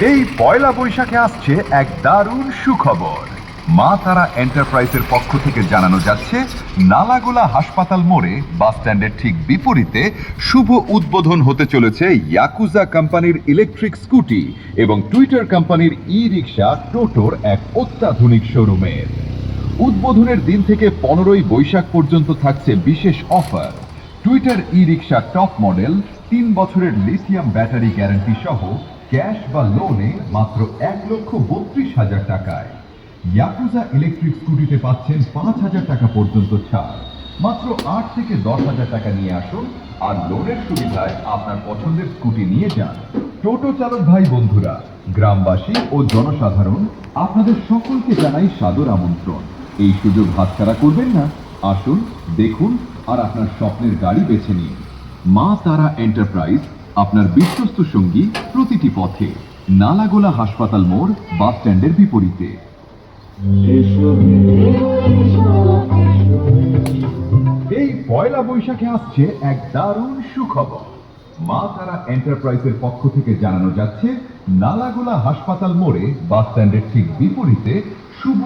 এই পয়লা বৈশাখে আসছে এক দারুণ সুখবর। মা তারা এন্টারপ্রাইজের পক্ষ থেকে জানানো যাচ্ছে, নালাগোলা হাসপাতাল মোড়ে বাস স্ট্যান্ডের ঠিক বিপরীতে শুভ উদ্বোধন হতে চলেছে ইয়াকুজা কোম্পানির ইলেকট্রিক স্কুটি এবং টুইটার কোম্পানির ই রিক্সা টোটোর এক অত্যাধুনিক শোরুমের। উদ্বোধনের দিন থেকে 15ই বৈশাখ পর্যন্ত থাকছে বিশেষ অফার। টুইটার ই রিক্সা টপ মডেল 3 বছরের লিথিয়াম ব্যাটারি গ্যারান্টি সহ ক্যাশ বা লোনে মাত্র 1,32,000 টাকায়। ইয়াকুজা ইলেকট্রিক স্কুটিতে পাচ্ছেন 5,000 টাকা পর্যন্ত ছাড়। মাত্র 8 থেকে 10,000 টাকা নিয়ে আসুন আর লোনের সুবিধায় আপনার পছন্দের স্কুটি নিয়ে যান। টোটো চালক ভাই বন্ধুরা, গ্রামবাসী ও জনসাধারণ, আপনাদের সকলকে জানাই সাদর আমন্ত্রণ। এই সুযোগ হাতছাড়া করবেন না। আসুন, দেখুন আর আপনার স্বপ্নের গাড়ি বেছে নিন। মা তারা এন্টারপ্রাইজ, আপনার বিশ্বস্ত সঙ্গী প্রতিটি পথে। নালাগোলা হাসপাতাল মোড়, বাস স্ট্যান্ডের বিপরীতে। এই পয়লা বৈশাখে আসছে এক দারুণ সুখবর। মা তারা এন্টারপ্রাইজের পক্ষ থেকে জানানো যাচ্ছে, নালাগোলা হাসপাতাল মোড়ে বাস স্ট্যান্ডের ঠিক বিপরীতে শুভ